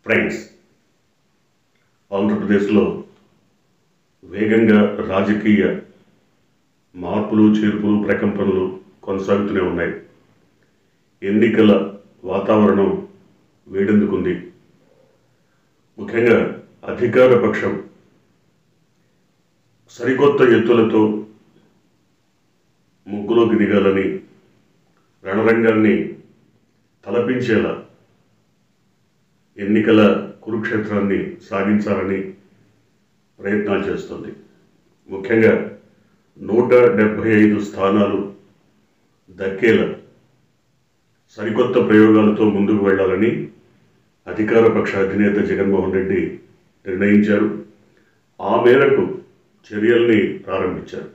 Friends, ఆంధ్రప్రదేశ్లో వేగంగా రాజకీయ మార్పులు చేర్పులు ప్రకంపనలు కొనసాగుతూనే ఉన్నాయి. ఎన్నికల వాతావరణం వేడెందుకుంది. ముఖ్యంగా అధికార పక్షం సరికొత్త ఎత్తులతో ముగ్గులోకి దిగాలని, రణరంగాన్ని తలపించేలా ఎన్నికల కురుక్షేత్రాన్ని సాగించాలని ప్రయత్నాలు చేస్తుంది. ముఖ్యంగా 175 స్థానాలు దక్కేలా సరికొత్త ప్రయోగాలతో ముందుకు వెళ్లాలని అధికార పక్ష అధినేత జగన్మోహన్ రెడ్డి నిర్ణయించారు. ఆ మేరకు చర్యల్ని ప్రారంభించారు.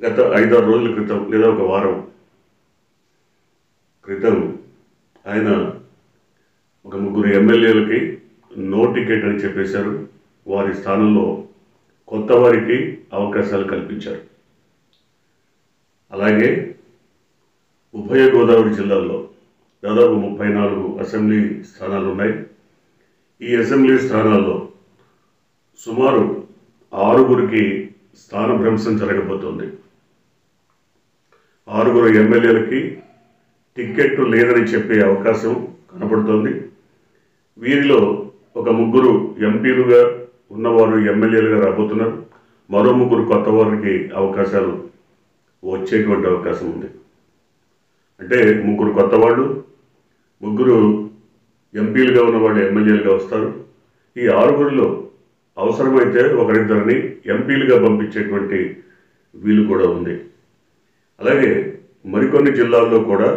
గత 5-6 రోజుల క్రితం లేదా ఒక వారం క్రితం ఆయన ఒక 3 ఎమ్మెల్యేలకి నో టికెట్ అని చెప్పేశారు. వారి స్థానంలో కొత్త వారికి అవకాశాలు కల్పించారు. అలాగే ఉభయ గోదావరి జిల్లాల్లో దాదాపు 34 అసెంబ్లీ స్థానాలు ఉన్నాయి. ఈ అసెంబ్లీ స్థానాల్లో సుమారు 6గురికి స్థానభ్రంశం జరగబోతోంది. 6 ఎమ్మెల్యేలకి టికెట్ లేదని చెప్పే అవకాశం కనబడుతోంది. వీరిలో ఒక 3 ఎంపీలుగా ఉన్నవారు ఎమ్మెల్యేలుగా రాబోతున్నారు. మరో 3 కొత్త వారికి అవకాశాలు వచ్చేటువంటి అవకాశం ఉంది. అంటే 3 కొత్త వాళ్ళు, 3 ఎంపీలుగా ఉన్నవాళ్ళు ఎమ్మెల్యేలుగా వస్తారు. ఈ 6గురిలో అవసరమైతే ఒకరిద్దరిని ఎంపీలుగా పంపించేటువంటి వీలు కూడా ఉంది. అలాగే మరికొన్ని జిల్లాల్లో కూడా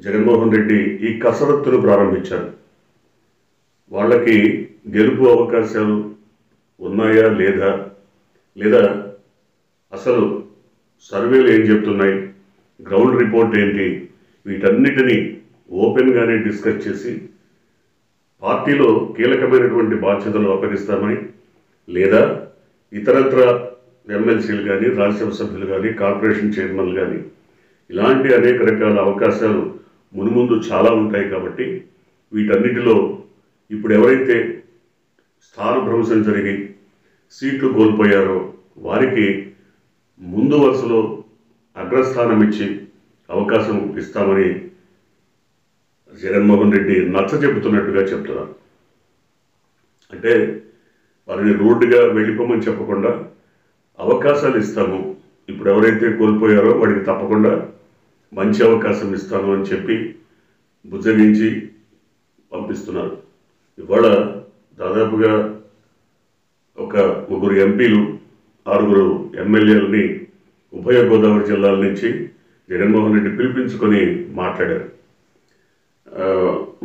జగన్మోహన్ రెడ్డి ఈ కసరత్తును ప్రారంభించారు. వాళ్ళకి గెలుపు అవకాశాలు ఉన్నాయా లేదా అసలు సర్వేలు ఏం చెప్తున్నాయి, గ్రౌండ్ రిపోర్ట్ ఏంటి, వీటన్నిటినీ ఓపెన్గానే డిస్కస్ చేసి పార్టీలో కీలకమైనటువంటి బాధ్యతలు అప్పగిస్తామని, లేదా ఇతరత్ర ఎమ్మెల్సీలు కానీ, రాజ్యసభ సభ్యులు కానీ, కార్పొరేషన్ చైర్మన్లు కానీ ఇలాంటి అనేక రకాల అవకాశాలు మునుముందు చాలా ఉంటాయి. కాబట్టి వీటన్నిటిలో ఇప్పుడు ఎవరైతే స్థానభ్రంశం జరిగి సీట్లు కోల్పోయారో వారికి ముందు వరుసలో అగ్రస్థానం ఇచ్చి అవకాశం ఇస్తామని జగన్మోహన్ రెడ్డి నచ్చ చెబుతున్నట్టుగా చెప్తున్నారు. అంటే వారిని రోడ్డుగా వెళ్ళిపోమని చెప్పకుండా అవకాశాలు ఇస్తాము, ఇప్పుడు ఎవరైతే కోల్పోయారో వాడికి తప్పకుండా మంచి అవకాశం ఇస్తాను అని చెప్పి బుజ్జగించి పంపిస్తున్నారు. ఇవాళ దాదాపుగా ఒక 3 ఎంపీలు, 6 ఎమ్మెల్యేలని ఉభయ గోదావరి జిల్లాల నుంచి జగన్మోహన్ రెడ్డి పిలిపించుకొని మాట్లాడారు.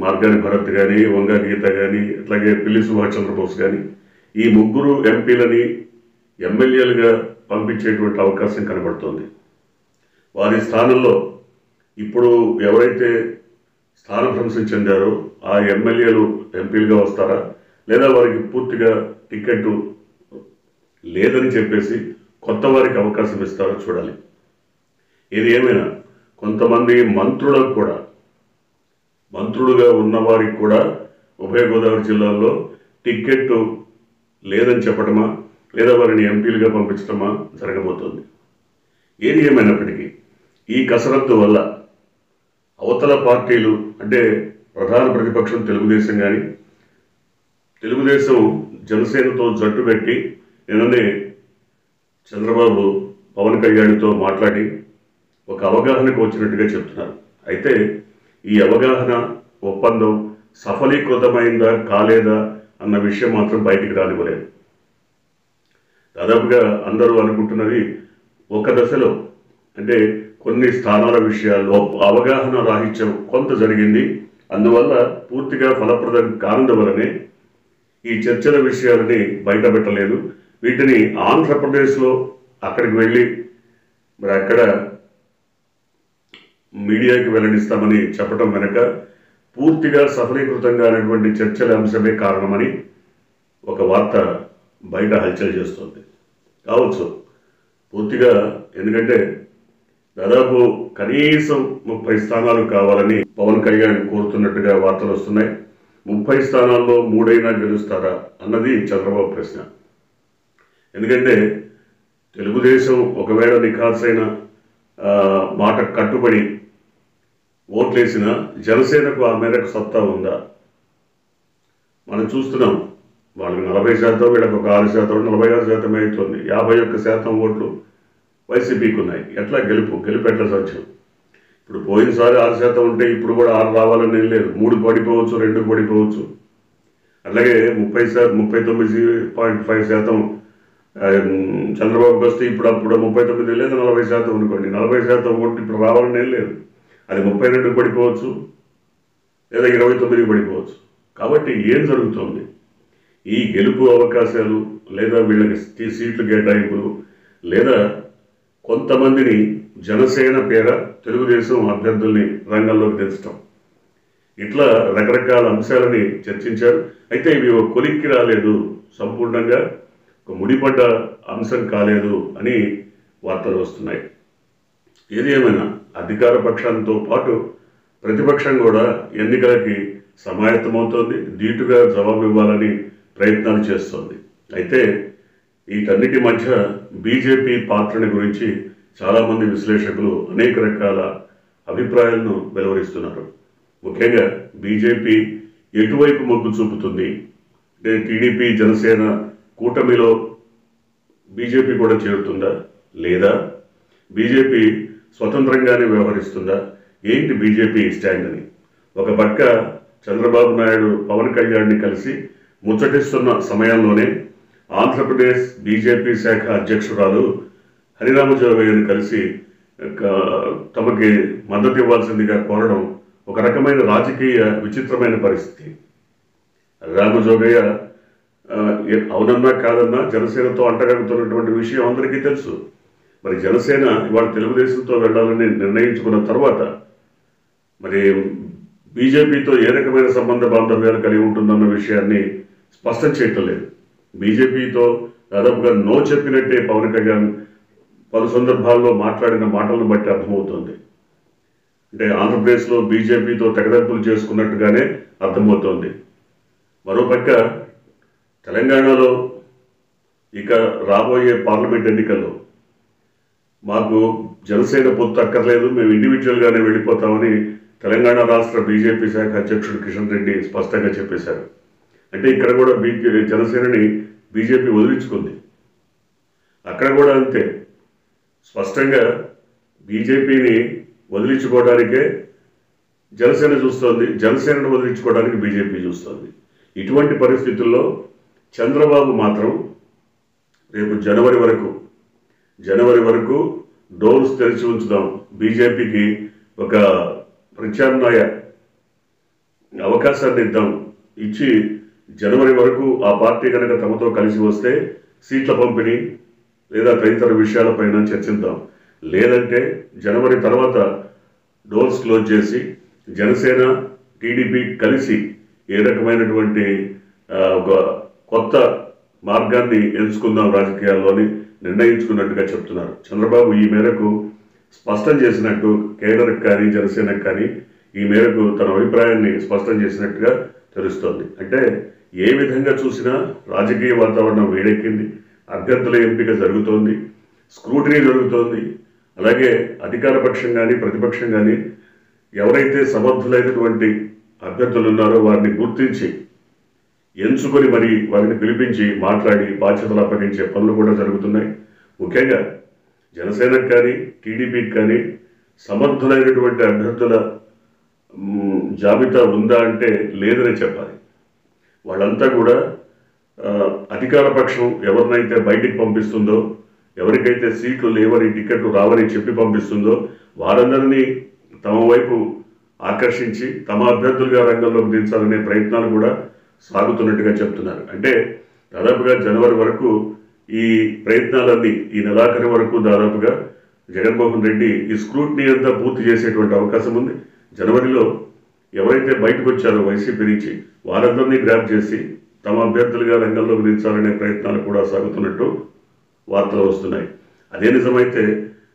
మార్గాని భరత్ కానీ, వంగా గీత కానీ, అట్లాగే పిల్లి సుభాష్ చంద్రబోస్ కానీ ఈ 3 ఎంపీలని ఎమ్మెల్యేలుగా పంపించేటువంటి అవకాశం కనబడుతోంది. వారి స్థానంలో ఇప్పుడు ఎవరైతే స్థానభ్రంశం చెందారో ఆ ఎమ్మెల్యేలు ఎంపీలుగా వస్తారా, లేదా వారికి పూర్తిగా టికెట్ లేదని చెప్పేసి కొత్త వారికి అవకాశం ఇస్తారో చూడాలి. ఇది ఏమైనా కొంతమంది మంత్రులుగా ఉన్నవారికి కూడా ఉభయ గోదావరి జిల్లాల్లో టికెట్ లేదని చెప్పడమా, లేదా వారిని ఎంపీలుగా పంపించడమా జరగబోతోంది. ఏది ఏమైనప్పటికీ ఈ కసరత్తు వల్ల అవతల పార్టీలు, అంటే ప్రధాన ప్రతిపక్షం తెలుగుదేశం కానీ, తెలుగుదేశం జనసేనతో జట్టు పెట్టి నిన్ననే చంద్రబాబు పవన్ కళ్యాణ్తో మాట్లాడి ఒక అవగాహనకు వచ్చినట్టుగా చెప్తున్నారు. అయితే ఈ అవగాహన ఒప్పందం సఫలీకృతమైందా కాలేదా అన్న విషయం మాత్రం బయటికి రానివ్వలేదు. దాదాపుగా అందరూ అనుకుంటున్నది ఒక దశలో, అంటే కొన్ని స్థానాల విషయాల్లో అవగాహన రాహిత్యం కొంత జరిగింది. అందువల్ల పూర్తిగా ఫలప్రదం కానందువలనే ఈ చర్చల విషయాలని బయటపెట్టలేదు. వీటిని ఆంధ్రప్రదేశ్లో అక్కడికి వెళ్ళి మరి అక్కడ మీడియాకి వెల్లడిస్తామని చెప్పడం వెనక పూర్తిగా సఫలీకృతంగా అనేటువంటి చర్చల అంశమే కారణమని ఒక వార్త బయట హల్చల్ చేస్తుంది. కావచ్చు పూర్తిగా, ఎందుకంటే దాదాపు కనీసం 30 స్థానాలు కావాలని పవన్ కళ్యాణ్ కోరుతున్నట్టుగా వార్తలు వస్తున్నాయి. 30 స్థానాల్లో 3 గెలుస్తారా అన్నది చంద్రబాబు ప్రశ్న. ఎందుకంటే తెలుగుదేశం ఒకవేళ నిఖార్సైన మాట కట్టుబడి ఓట్లేసిన జనసేనకు ఆ మేరకు సత్తా ఉందా? మనం చూస్తున్నాం. వాళ్ళకి 40%, వీళ్ళకి ఒక 6%, 46% అవుతుంది. 51% ఓట్లు వైసీపీకి ఉన్నాయి. ఎట్లా గెలుపు ఎట్లా సాధ్యం? ఇప్పుడు పోయినసారి 6% ఉంటే ఇప్పుడు కూడా 6 రావాలని ఏం లేదు. 3 పడిపోవచ్చు, 2 పడిపోవచ్చు. అలాగే 39.5% చంద్రబాబుకి వస్తే అప్పుడు 39 లేదు, 40% అనుకోండి. 40% ఓట్లు ఇప్పుడు రావాలని ఏం లేదు. అది 32 పడిపోవచ్చు, లేదా 29 పడిపోవచ్చు. కాబట్టి ఏం జరుగుతుంది? ఈ గెలుపు అవకాశాలు లేదా వీళ్ళకి సీట్లు కేటాయింపులు లేదా కొంతమందిని జనసేన పేర తెలుగుదేశం అభ్యర్థుల్ని రంగంలోకి తెచ్చటం, ఇట్లా రకరకాల అంశాలని చర్చించారు. అయితే ఇవి ఒక కొలిక్కి రాలేదు, సంపూర్ణంగా ఒక ముడిపడ్డ అంశం కాలేదు అని వార్తలు వస్తున్నాయి. ఏది ఏమైనా అధికార పక్షంతో పాటు ప్రతిపక్షం కూడా ఎన్నికలకి సమాయత్తమవుతోంది, ధీటుగా జవాబు ఇవ్వాలని ప్రయత్నాలు చేస్తోంది. అయితే వీటన్నిటి మధ్య బీజేపీ పాత్రని గురించి చాలామంది విశ్లేషకులు అనేక రకాల అభిప్రాయాలను వెలువరిస్తున్నారు. ముఖ్యంగా బీజేపీ ఎటువైపు మొగ్గు చూపుతుంది? అంటే టీడీపీ జనసేన కూటమిలో బీజేపీ కూడా చేరుతుందా, లేదా బీజేపీ స్వతంత్రంగానే వ్యవహరిస్తుందా? ఏంటి బీజేపీ స్టాండ్ అని ఒక పక్క చంద్రబాబు నాయుడు పవన్ కళ్యాణ్ని కలిసి ముచ్చటిస్తున్న సమయంలోనే ఆంధ్రప్రదేశ్ బీజేపీ శాఖ అధ్యక్షురాలు హరిరామజోగయ్యను కలిసి తమకి మద్దతు ఇవ్వాల్సిందిగా కోరడం ఒక రకమైన రాజకీయ విచిత్రమైన పరిస్థితి. హరిరామజోగయ్య అవునన్నా కాదన్నా జనసేనతో అంటగడుతున్నటువంటి విషయం అందరికీ తెలుసు. మరి జనసేన ఇవాళ తెలుగుదేశంతో వెళ్ళాలని నిర్ణయించుకున్న తర్వాత మరి బీజేపీతో ఏ రకమైన సంబంధ బాంధవ్యాలు కలిగి ఉంటుందన్న విషయాన్ని స్పష్టం చేయటం లేదు. బీజేపీతో దాదాపుగా నో చెప్పినట్టే పవన్ కళ్యాణ్ పలు సందర్భాల్లో మాట్లాడిన మాటలను బట్టి అర్థమవుతుంది. అంటే ఆంధ్రప్రదేశ్లో బీజేపీతో తెగదెంపులు చేసుకున్నట్టుగానే అర్థమవుతోంది. మరోపక్క తెలంగాణలో ఇక రాబోయే పార్లమెంట్ ఎన్నికల్లో మాకు జనసేన పొత్తు అక్కర్లేదు, మేము ఇండివిజువల్గానే వెళ్ళిపోతామని తెలంగాణ రాష్ట్ర బీజేపీ శాఖ అధ్యక్షుడు కిషన్ రెడ్డి స్పష్టంగా చెప్పేశారు. అంటే ఇక్కడ కూడా జనసేనని బీజేపీ వదిలించుకుంది. అక్కడ కూడా అంతే స్పష్టంగా బీజేపీని వదిలించుకోవడానికే జనసేన చూస్తోంది, జనసేనను వదిలించుకోవడానికి బీజేపీ చూస్తోంది. ఇటువంటి పరిస్థితుల్లో చంద్రబాబు మాత్రం రేపు జనవరి వరకు డోర్స్ తెరిచి ఉంచుదాం, బీజేపీకి ఒక ప్రత్యామ్నాయ అవకాశాన్ని ఇద్దాం, ఇచ్చి జనవరి వరకు ఆ పార్టీ కనుక తమతో కలిసి వస్తే సీట్ల పంపిణీ లేదా తదితర విషయాలపైన చర్చిద్దాం, లేదంటే జనవరి తర్వాత డోర్స్ క్లోజ్ చేసి జనసేన టీడీపీ కలిసి ఏ రకమైనటువంటి ఒక కొత్త మార్గాన్ని ఎంచుకుందాం రాజకీయాల్లోని నిర్ణయించుకున్నట్టుగా చెప్తున్నారు. చంద్రబాబు ఈ మేరకు స్పష్టం చేసినట్టు కేడర్కి కానీ జనసేనకు కానీ ఈ మేరకు తన అభిప్రాయాన్ని స్పష్టం చేసినట్టుగా తెలుస్తోంది. అంటే ఏ విధంగా చూసినా రాజకీయ వాతావరణం వేడెక్కింది, అభ్యర్థుల ఎంపిక జరుగుతోంది, స్క్రూటినీ జరుగుతోంది. అలాగే అధికార పక్షం కానీ ప్రతిపక్షం కానీ ఎవరైతే సమర్థులైనటువంటి అభ్యర్థులు ఉన్నారో వారిని గుర్తించి ఎంచుకొని మరి వారిని పిలిపించి మాట్లాడి బాధ్యతలు అప్పగించే పనులు కూడా జరుగుతున్నాయి. ముఖ్యంగా జనసేనకు కానీ టీడీపీకి కానీ సమర్థులైనటువంటి అభ్యర్థుల జాబితా ఉందా అంటే లేదని చెప్పాలి. వాళ్ళంతా కూడా అధికార పక్షం ఎవరినైతే బయటికి పంపిస్తుందో, ఎవరికైతే సీట్లు లేవని టికెట్లు రావని చెప్పి పంపిస్తుందో వారందరినీ తమ వైపు ఆకర్షించి తమ అభ్యర్థులుగా రంగంలోకి దించాలనే ప్రయత్నాలు కూడా సాగుతున్నట్టుగా చెప్తున్నారు. అంటే దాదాపుగా జనవరి వరకు ఈ ప్రయత్నాలన్నీ ఈ నెలాఖరి వరకు దాదాపుగా జగన్మోహన్ రెడ్డి ఈ స్క్రూటినీ అంతా పూర్తి చేసేటువంటి అవకాశం ఉంది. జనవరిలో ఎవరైతే బయటకు వచ్చారో వైసీపీ నుంచి వారందరినీ గ్రాప్ చేసి తమ అభ్యర్థులుగా రంగంలోకి దించాలనే ప్రయత్నాలు కూడా సాగుతున్నట్టు వార్తలు వస్తున్నాయి. అదే నిజమైతే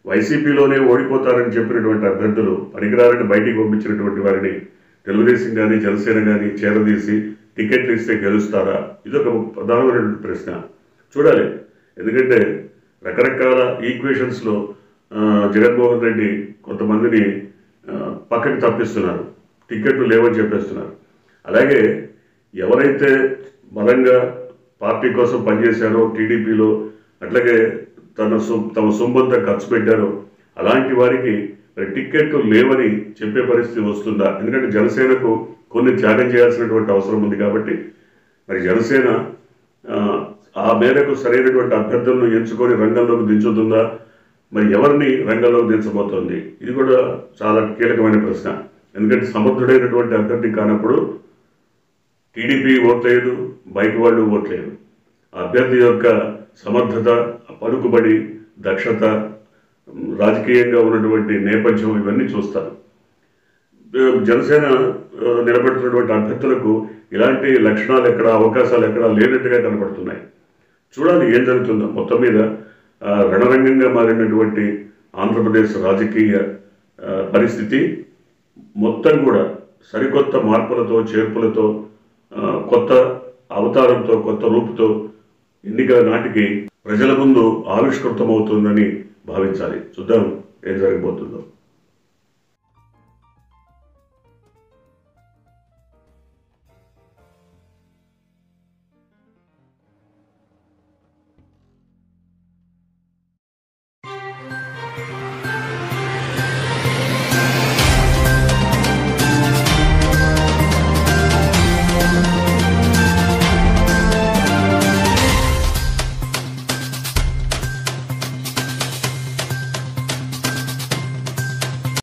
వైసీపీలోనే ఓడిపోతారని చెప్పినటువంటి అభ్యర్థులు పనికిరారని బయటికి పంపించినటువంటి వారిని తెలుగుదేశం కానీ జనసేన కానీ చేరదీసి టికెట్లు ఇస్తే గెలుస్తారా? ఇదొక ప్రధానమైనటువంటి ప్రశ్న. చూడాలి. ఎందుకంటే రకరకాల ఈక్వేషన్స్లో జగన్మోహన్ రెడ్డి కొంతమందిని పక్కకి తప్పిస్తున్నారు, టికెట్లు లేవని చెప్పేస్తున్నారు. అలాగే ఎవరైతే బలంగా పార్టీ కోసం పనిచేశారో టీడీపీలో, అట్లాగే తమ సొంతంతా ఖర్చు పెట్టారో అలాంటి వారికి మరి టికెట్లు లేవని చెప్పే పరిస్థితి వస్తుందా? ఎందుకంటే జనసేనకు కొన్ని త్యాగం చేయాల్సినటువంటి అవసరం ఉంది కాబట్టి మరి జనసేన ఆ మేరకు సరైనటువంటి అభ్యర్థులను ఎంచుకొని రంగంలోకి దించుతుందా? మరి ఎవరిని రంగంలోకి దించబోతోంది? ఇది కూడా చాలా కీలకమైన ప్రశ్న. ఎందుకంటే సమర్థుడైనటువంటి అభ్యర్థి కానప్పుడు టీడీపీ ఓట్లేదు, బయట వాళ్ళు ఓట్లేదు. అభ్యర్థి యొక్క సమర్థత, పలుకుబడి, దక్షత, రాజకీయంగా ఉన్నటువంటి నేపథ్యం ఇవన్నీ చూస్తారు. జనసేన నిలబెడుతున్నటువంటి అభ్యర్థులకు ఇలాంటి లక్షణాలు ఎక్కడ, అవకాశాలు ఎక్కడ లేనట్టుగా కనబడుతున్నాయి. చూడాలి ఏం జరుగుతుందో. మొత్తం మీద రణరంగంగా మారినటువంటి ఆంధ్రప్రదేశ్ రాజకీయ పరిస్థితి మొత్తం కూడా సరికొత్త మార్పులతో, చేర్పులతో, కొత్త అవతారంతో, కొత్త రూపుతో ఎన్నికల నాటికి ప్రజల ముందు ఆవిష్కృతమవుతుందని భావించాలి. చూద్దాం ఏం జరగబోతుందో.